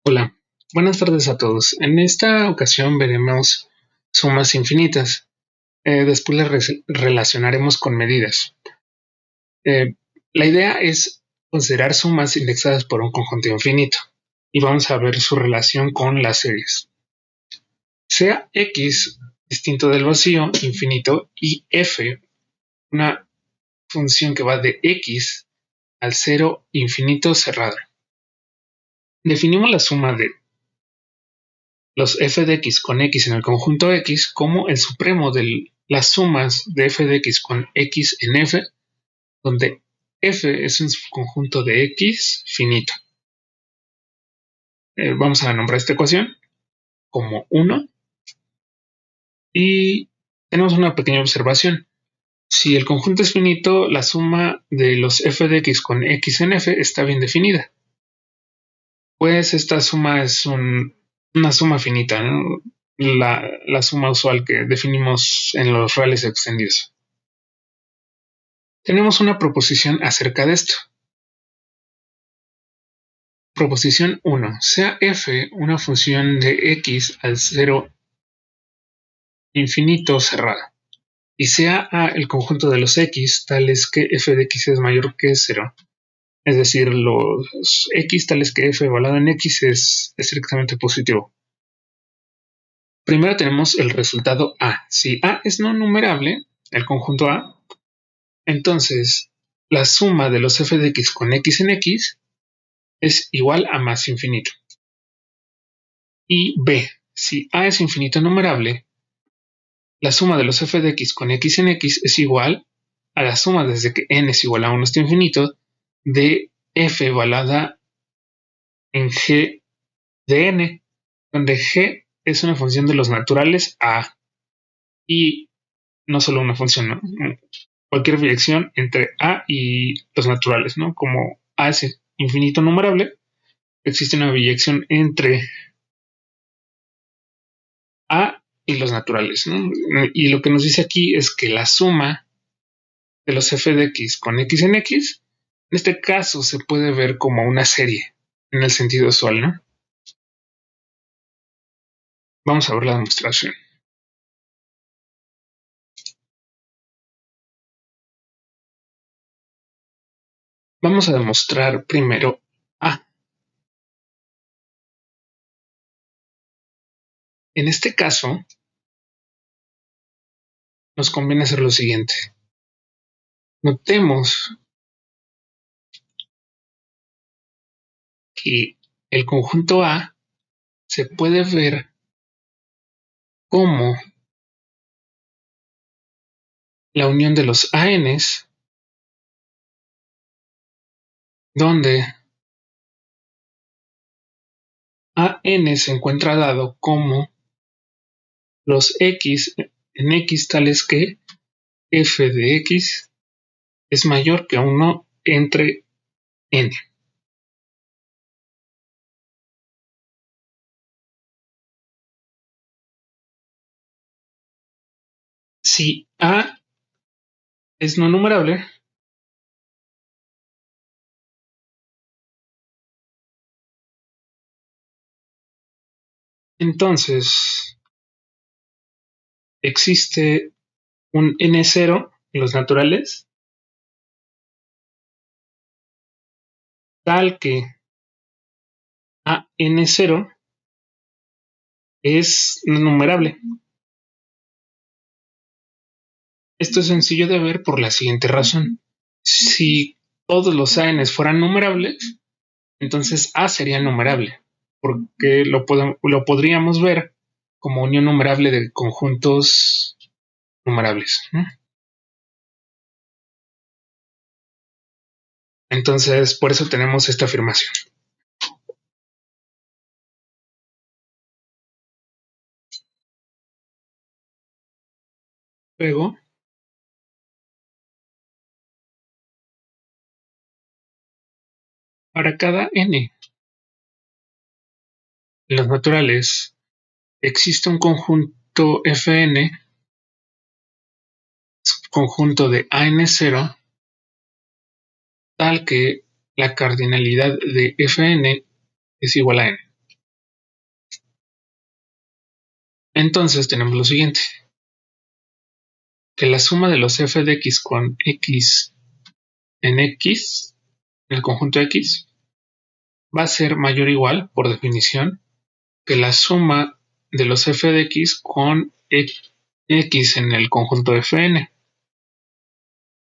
Hola, buenas tardes a todos. En esta ocasión veremos sumas infinitas. Después las relacionaremos con medidas. Eh, la idea es considerar sumas indexadas por un conjunto infinito y vamos a ver su relación con las series. Sea x distinto del vacío infinito y f una función que va de x al cero infinito cerrado. Definimos la suma de los f de x con x en el conjunto x como el supremo de las sumas de f de x con x en f, donde f es un conjunto de x finito. Vamos a nombrar esta ecuación como 1 y tenemos una pequeña observación. Si el conjunto es finito, la suma de los f de x con x en f está bien definida. Pues esta suma es una suma finita, ¿no? La suma usual que definimos en los reales extendidos. Tenemos una proposición acerca de esto. Proposición 1. Sea f una función de x al cero infinito cerrada y sea a el conjunto de los x tales que f de x es mayor que 0. Es decir, los x tales que f evaluado en x es estrictamente positivo. Primero tenemos el resultado a. Si a es no numerable, el conjunto a, entonces la suma de los f de x con x en x es igual a más infinito. Y b, si a es infinito numerable, la suma de los f de x con x en x es igual a la suma desde que n es igual a 1 hasta infinito de f evaluada en g de n, donde g es una función de los naturales a y no solo una función, ¿no? Cualquier dirección entre a y los naturales, ¿no? Como a es infinito numerable, existe una biyección entre a y los naturales, ¿no? Y lo que nos dice aquí es que la suma de los f de x con x en x, en este caso se puede ver como una serie en el sentido usual, ¿no? Vamos a ver la demostración. Vamos a demostrar primero a. En este caso, nos conviene hacer lo siguiente. Notemos que el conjunto A se puede ver como la unión de los ANs, donde AN se encuentra dado como los X en X tales que f de X es mayor que 1 entre n. Si A es no numerable, entonces existe un n0 en los naturales tal que a n0 es no numerable. Esto es sencillo de ver por la siguiente razón. Si todos los ANs fueran numerables, entonces A sería numerable, porque lo podríamos ver como unión numerable de conjuntos numerables, ¿no? Entonces, por eso tenemos esta afirmación. Luego, para cada n en los naturales existe un conjunto Fn, conjunto de AN0, tal que la cardinalidad de Fn es igual a n. Entonces tenemos lo siguiente, que la suma de los f de x con x, en el conjunto x, va a ser mayor o igual, por definición, que la suma de los f de x con x en el conjunto fn.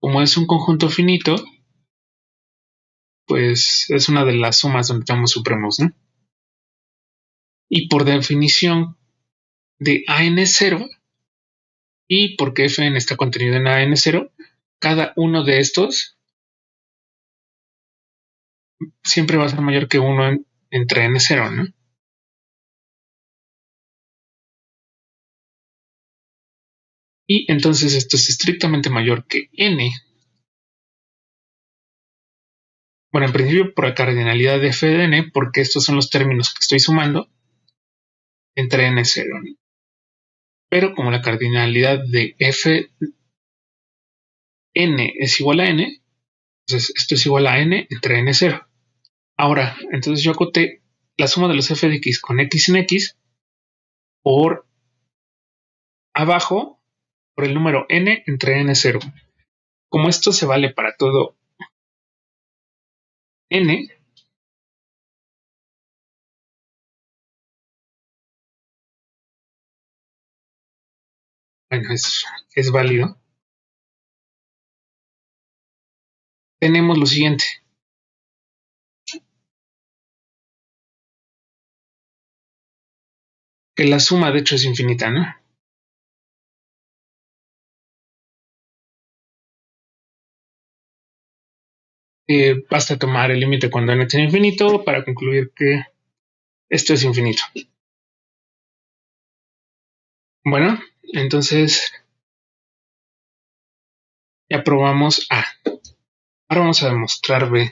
Como es un conjunto finito, pues es una de las sumas donde tenemos supremos, ¿no? Y por definición de AN0, y porque Fn está contenido en AN0, cada uno de estos siempre va a ser mayor que 1 entre N0, ¿no? Y entonces esto es estrictamente mayor que N. Bueno, en principio por la cardinalidad de f de n, porque estos son los términos que estoy sumando entre N0, ¿no? Pero como la cardinalidad de f n es igual a n, entonces esto es igual a n entre N0. Ahora, entonces yo acoté la suma de los f de x con x en x por abajo por el número n entre n0. Como esto se vale para todo n, bueno, es válido, tenemos lo siguiente, que la suma de hecho es infinita, ¿no? Basta tomar el límite cuando n es infinito para concluir que esto es infinito. Bueno, entonces ya probamos A. Ahora vamos a demostrar B.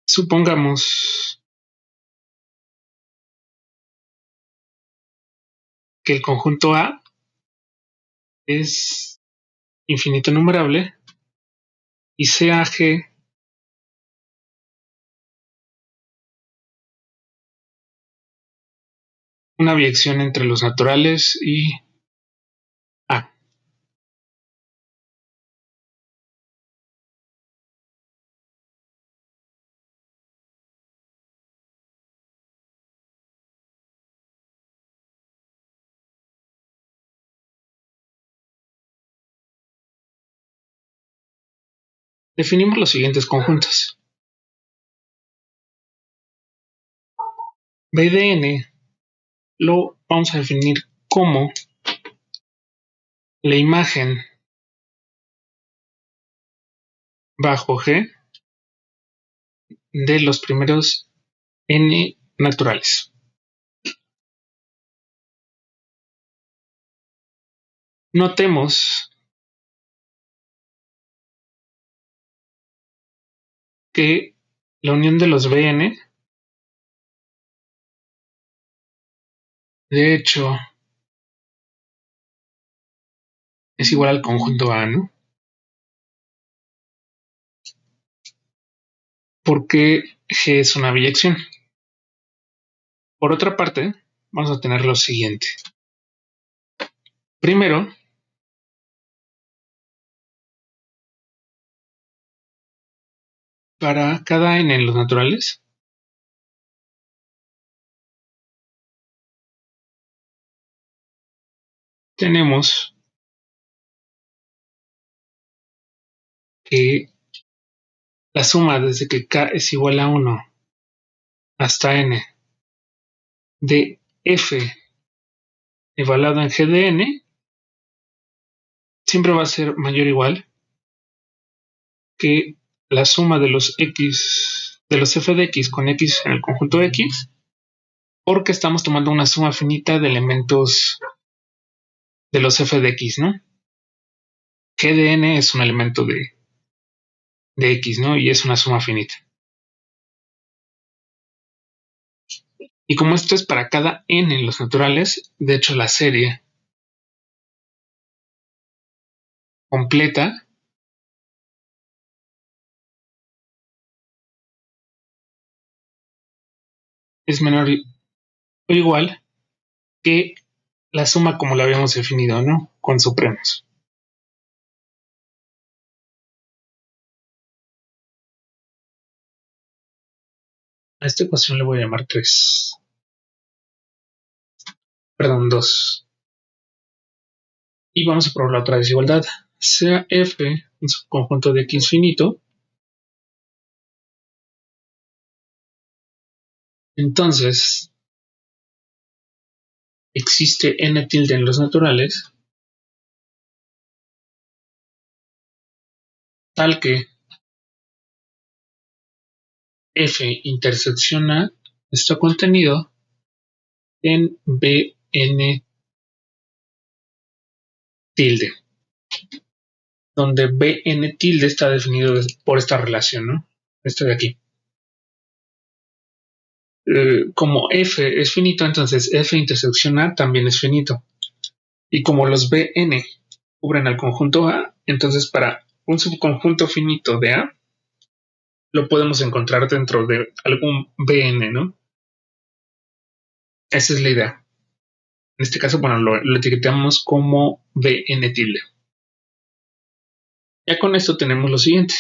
Supongamos que el conjunto A es infinito numerable y sea G una biyección entre los naturales y A. Definimos los siguientes conjuntos. B de n lo vamos a definir como la imagen bajo G de los primeros n naturales. Notemos que la unión de los Bn, de hecho, es igual al conjunto A, ¿no? Porque G es una biyección. Por otra parte, vamos a tener lo siguiente. Primero, para cada n en los naturales, tenemos que la suma desde que k es igual a 1 hasta n de f evaluado en g de n siempre va a ser mayor o igual que la suma de los x de los f de x con x en el conjunto x, porque estamos tomando una suma finita de elementos de los f de x, ¿no? G de n es un elemento de x, ¿no? Y es una suma finita. Y como esto es para cada n en los naturales, de hecho la serie completa es menor o igual que la suma como la habíamos definido, ¿no? Con supremos. A esta ecuación le voy a llamar 3. Perdón, 2. Y vamos a probar la otra desigualdad. Sea f un subconjunto de x finito, entonces existe n tilde en los naturales, tal que f intersecciona nuestro contenido en Bn tilde, donde Bn tilde está definido por esta relación, ¿no? Esta de aquí. Como f es finito, entonces f intersección A también es finito. Y como los Bn cubren al conjunto A, entonces para un subconjunto finito de A, lo podemos encontrar dentro de algún Bn, ¿no? Esa es la idea. En este caso, bueno, lo etiquetamos como Bn tilde. Ya con esto tenemos lo siguiente.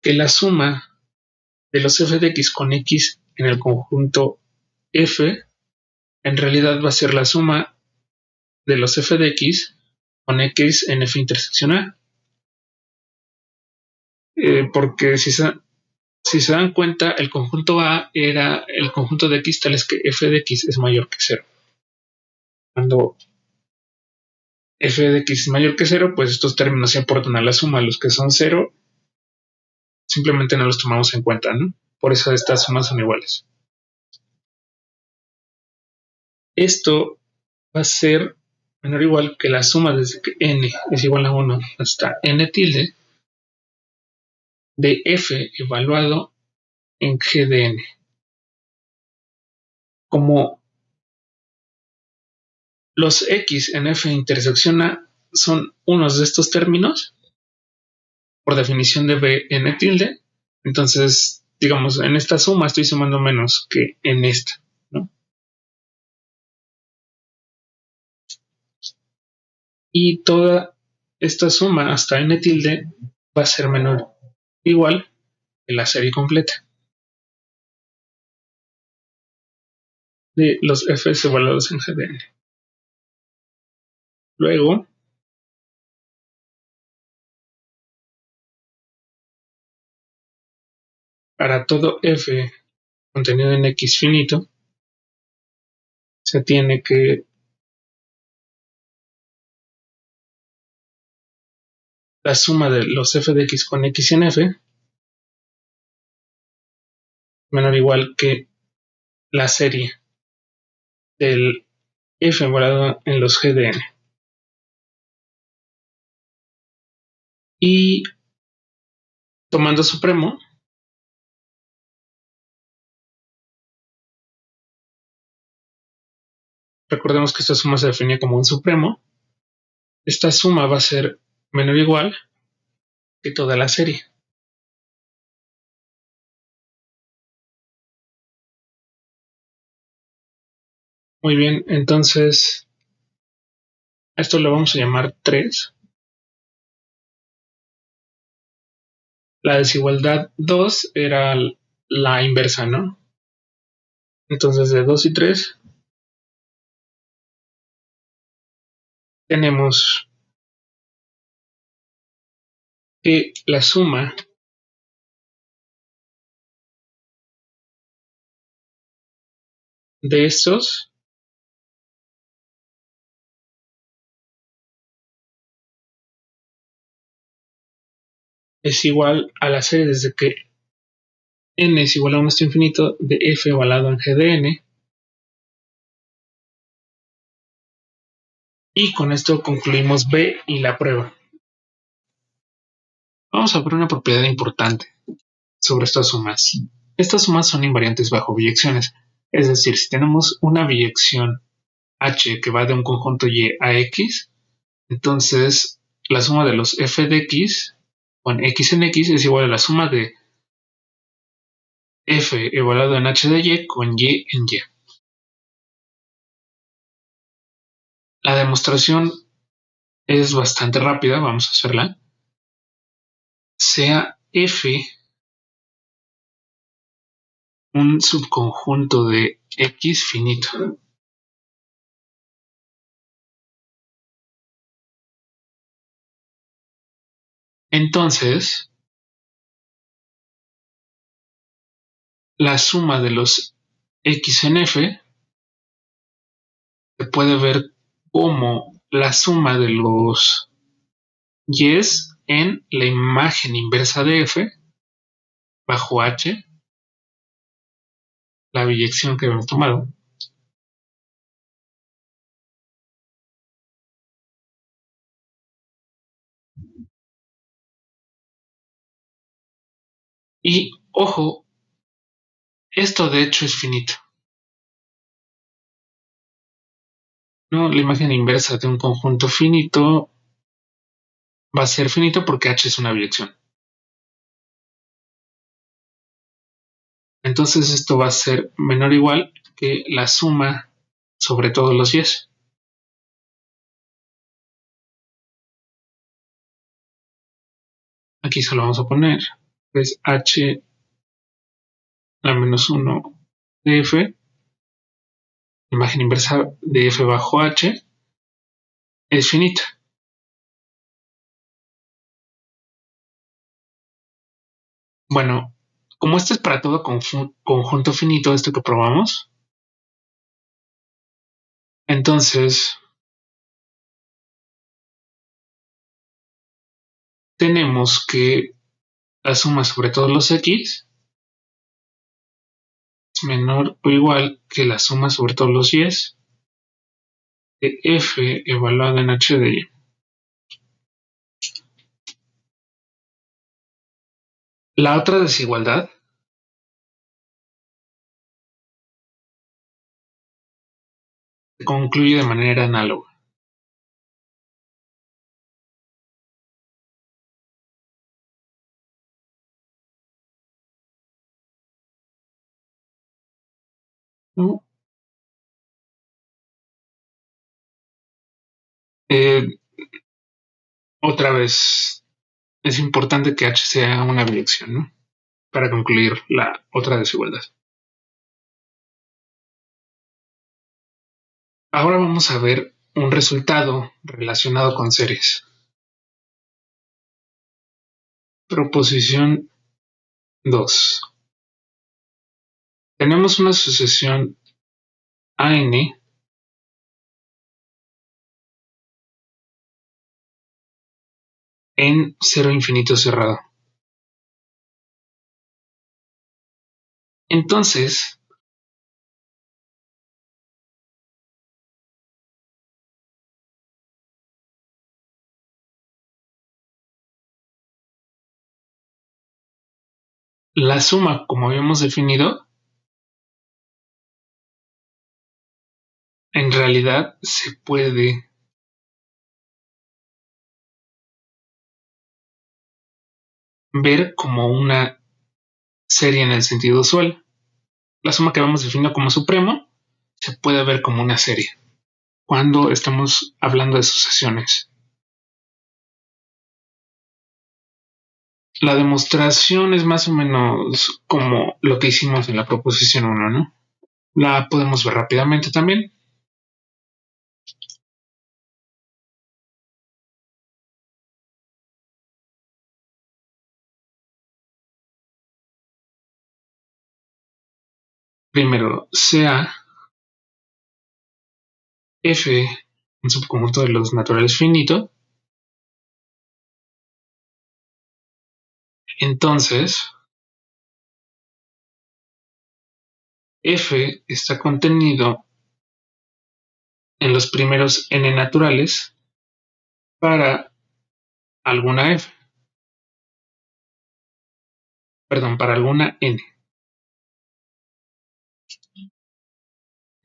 Que la suma de los f de x con x en el conjunto f en realidad va a ser la suma de los f de x con x en f intersección A. Porque si se dan cuenta, el conjunto A era el conjunto de x tales que f de x es mayor que 0. Cuando f de x es mayor que 0, pues estos términos se aportan a la suma. Los que son 0 simplemente no los tomamos en cuenta, ¿no? Por eso estas sumas son iguales. Esto va a ser menor o igual que la suma desde que n es igual a 1 hasta n tilde de f evaluado en g de n. Como los x en f intersección A son unos de estos términos, por definición de b n tilde, entonces, digamos, en esta suma estoy sumando menos que en esta, ¿no? Y toda esta suma hasta n tilde va a ser menor o igual que la serie completa de los f's evaluados en g de n. Luego, para todo f contenido en x finito, se tiene que la suma de los f de x con x en f menor o igual que la serie del f evaluado en los g de n. Y tomando supremo, recordemos que esta suma se definía como un supremo. Esta suma va a ser menor o igual que toda la serie. Muy bien, entonces a esto lo vamos a llamar 3. La desigualdad 2 era la inversa, ¿no? Entonces de 2 y 3 tenemos que la suma de estos es igual a la serie desde que n es igual a 1 hasta infinito de f evaluado en g de n. Y con esto concluimos B y la prueba. Vamos a ver una propiedad importante sobre estas sumas. Estas sumas son invariantes bajo biyecciones. Es decir, si tenemos una biyección h que va de un conjunto y a x, Entonces, la suma de los f de x con x en x es igual a la suma de f evaluado en h de y con y en y. La demostración es bastante rápida, vamos a hacerla. Sea f un subconjunto de x finito. Entonces, la suma de los x en f se puede ver como la suma de los yes en la imagen inversa de f bajo h, la biyección que hemos tomado. Y ojo, esto de hecho es finito. ¿No? La imagen inversa de un conjunto finito va a ser finito porque h es una biyección. Entonces esto va a ser menor o igual que la suma sobre todos los yes. Aquí solo vamos a poner pues h a menos 1 de f, imagen inversa de f bajo h, es finita. Bueno, como este es para todo conjunto finito, esto que probamos, entonces tenemos que la suma sobre todos los x es menor o igual que la suma sobre todos los y de f evaluada en h de y. La otra desigualdad se concluye de manera análoga. ¿No? Eh, Otra vez, es importante que h sea una biyección, ¿no? Para concluir la otra desigualdad. Ahora vamos a ver un resultado relacionado con series. Proposición 2. Tenemos una sucesión AN en cero infinito cerrado. Entonces, la suma, como habíamos definido, en realidad se puede ver como una serie en el sentido usual. La suma que habíamos definido como supremo se puede ver como una serie cuando estamos hablando de sucesiones. La demostración es más o menos como lo que hicimos en la proposición 1, ¿no? La podemos ver rápidamente también. Primero, sea f un subconjunto de los naturales finito, entonces f está contenido en los primeros n naturales para alguna f, perdón, para alguna n.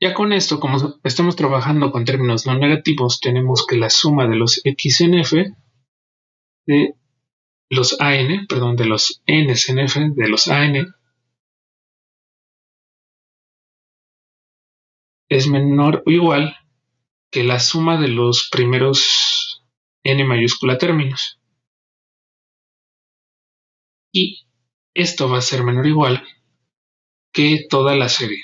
Ya con esto, como estamos trabajando con términos no negativos, tenemos que la suma de los x en f, de los AN, perdón, de los N en f, de los AN, es menor o igual que la suma de los primeros N mayúscula términos. Y esto va a ser menor o igual que toda la serie.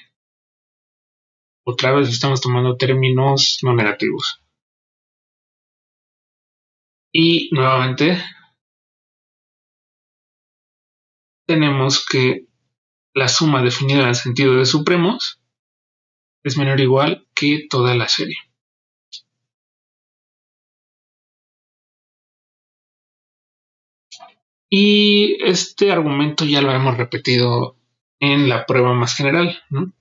Otra vez estamos tomando términos no negativos. Y nuevamente tenemos que la suma definida en el sentido de supremos es menor o igual que toda la serie. Y este argumento ya lo hemos repetido en la prueba más general, ¿no?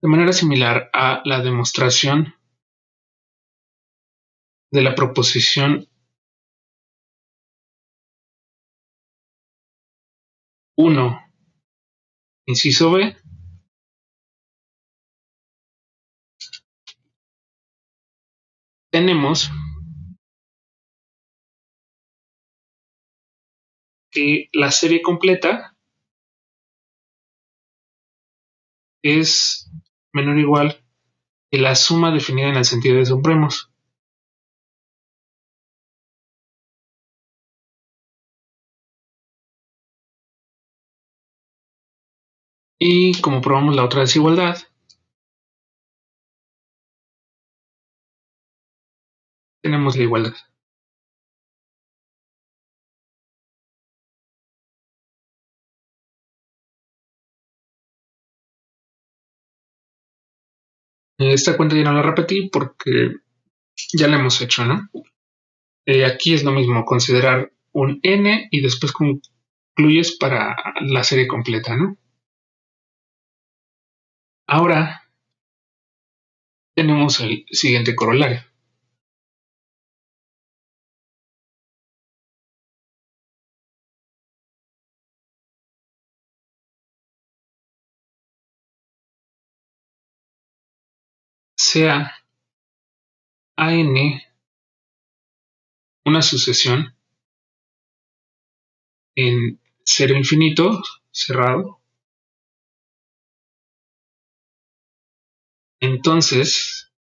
De manera similar a la demostración de la proposición 1, inciso B, tenemos que la serie completa es menor o igual que la suma definida en el sentido de supremos. Y como probamos la otra desigualdad, tenemos la igualdad. Esta cuenta ya no la repetí porque ya la hemos hecho, ¿no? Aquí es lo mismo, considerar un n y después concluyes para la serie completa, ¿no? Ahora tenemos el siguiente corolario. Sea AN una sucesión en cero infinito cerrado, entonces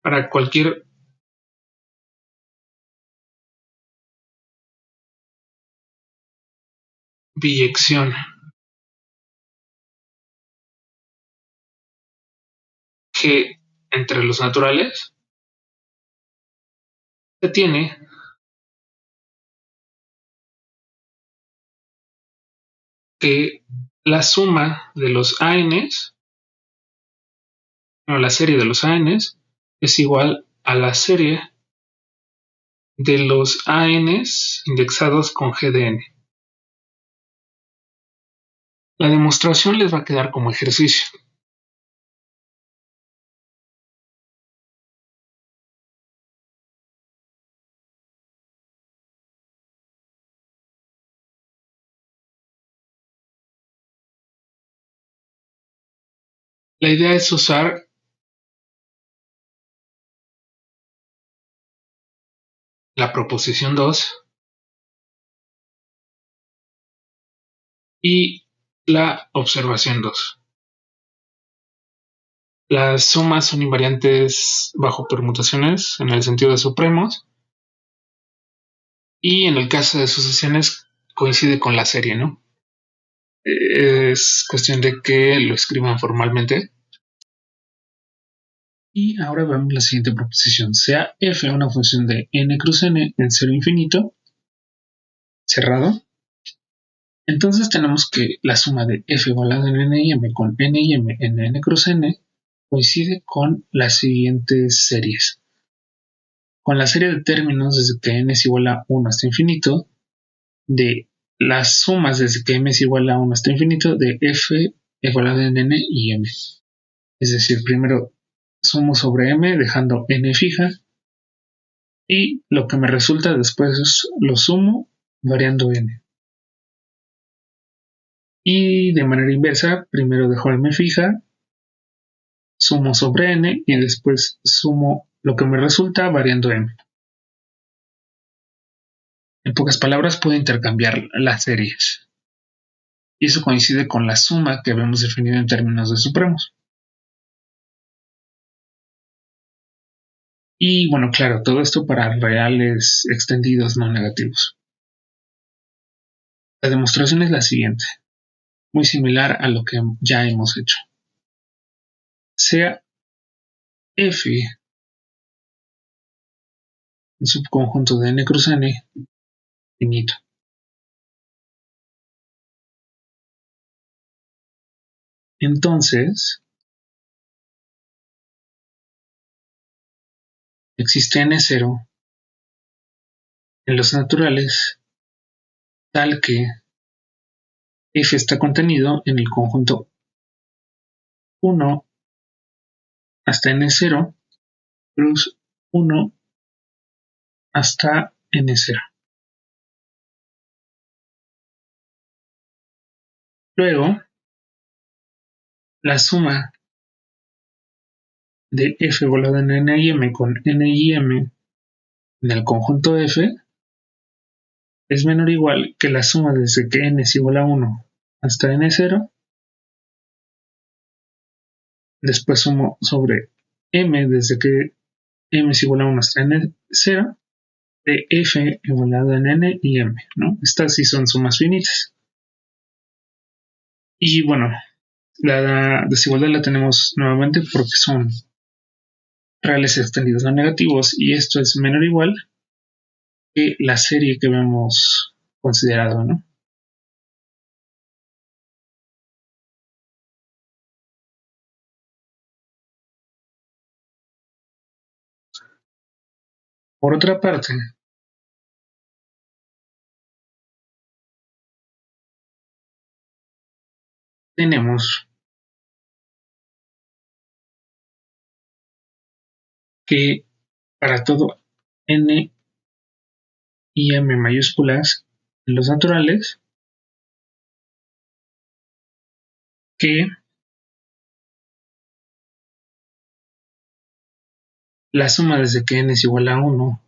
para cualquier biyección G entre los naturales, se tiene que la suma de los ANs, o la serie de los ANs, es igual a la serie de los ANs indexados con G de n. La demostración les va a quedar como ejercicio. La idea es usar la proposición 2 y la observación 2. Las sumas son invariantes bajo permutaciones en el sentido de supremos y en el caso de sucesiones coincide con la serie, ¿no? Es cuestión de que lo escriban formalmente. Y ahora vemos la siguiente proposición. Sea f una función de n cruz n en cero infinito, cerrado. Entonces tenemos que la suma de f igualada en n y m con n y m en n cruz n coincide con las siguientes series. Con la serie de términos desde que n es igual a 1 hasta infinito, de las sumas desde que m es igual a 1 hasta infinito, de f igualada en n y m. Es decir, primero sumo sobre m dejando n fija y lo que me resulta después lo sumo variando n. Y de manera inversa, primero dejo m fija, sumo sobre n y después sumo lo que me resulta variando m. En pocas palabras, puedo intercambiar las series. Y eso coincide con la suma que habíamos definido en términos de supremos. Y bueno, claro, todo esto para reales extendidos no negativos. La demostración es la siguiente, muy similar a lo que ya hemos hecho. Sea f un subconjunto de n cruz n finito. Entonces, existe n0 en los naturales tal que f está contenido en el conjunto 1 hasta n0 cruz 1 hasta n0. Luego, la suma de f igualado en n y m con n y m en el conjunto f es menor o igual que la suma desde que n es igual a 1 hasta n0, después sumo sobre m desde que m es igual a 1 hasta n0 de f igualado en n y m, ¿no? Estas sí son sumas finitas. Y bueno, la desigualdad la tenemos nuevamente porque son reales extendidos no negativos y esto es menor o igual que la serie que habíamos considerado, ¿no? Por otra parte, tenemos que para todo n y m mayúsculas en los naturales, que la suma desde que n es igual a 1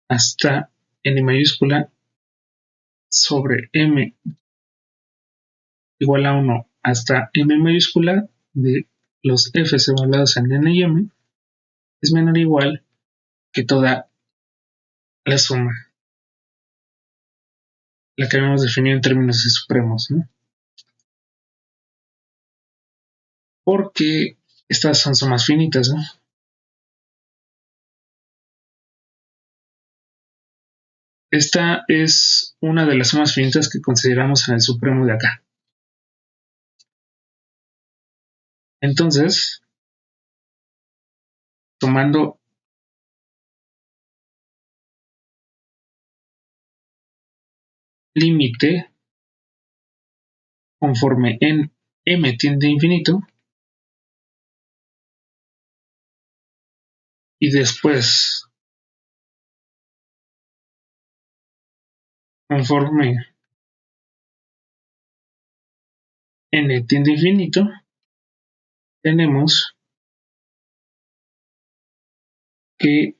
hasta n mayúscula sobre m igual a 1 hasta m mayúscula de los f's evaluados en n y m es menor o igual que toda la suma, la que habíamos definido en términos de supremos, ¿no? Porque estas son sumas finitas, ¿no? Esta es una de las sumas finitas que consideramos en el supremo de acá. Entonces, tomando límite conforme en m tiende a infinito y después conforme n tiende a infinito, tenemos que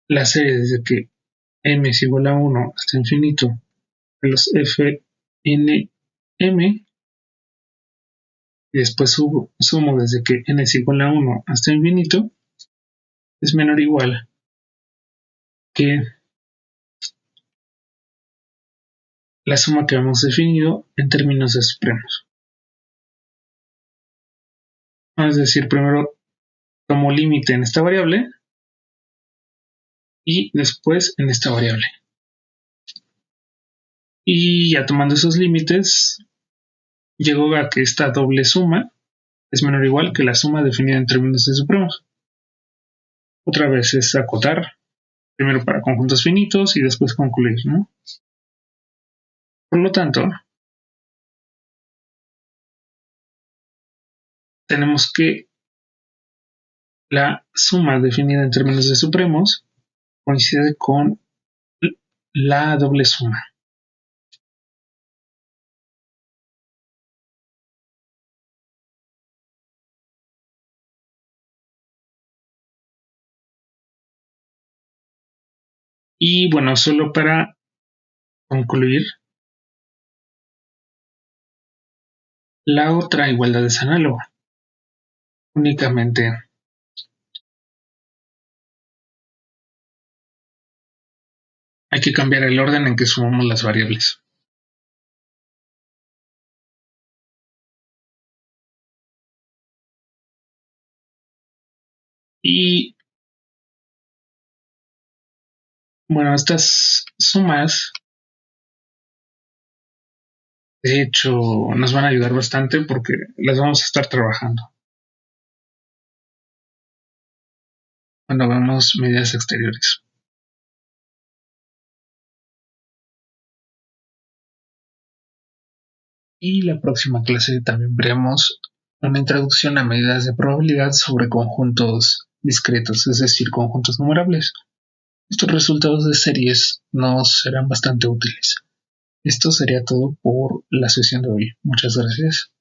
la serie desde que m es igual a 1 hasta infinito de los f n m y después sumo desde que n es igual a 1 hasta infinito es menor o igual que la suma que hemos definido en términos de supremos. Es decir, primero tomo límite en esta variable y después en esta variable. Y ya tomando esos límites, llego a que esta doble suma es menor o igual que la suma definida en términos de supremos. Otra vez es acotar, primero para conjuntos finitos y después concluir, ¿no? Por lo tanto, tenemos que la suma definida en términos de supremos coincide con la doble suma. Y bueno, solo para concluir, la otra igualdad es análoga. Únicamente hay que cambiar el orden en que sumamos las variables. Y bueno, estas sumas, de hecho, nos van a ayudar bastante porque las vamos a estar trabajando cuando hagamos medidas exteriores. Y la próxima clase también veremos una introducción a medidas de probabilidad sobre conjuntos discretos, es decir, conjuntos numerables. Estos resultados de series nos serán bastante útiles. Esto sería todo por la sesión de hoy. Muchas gracias.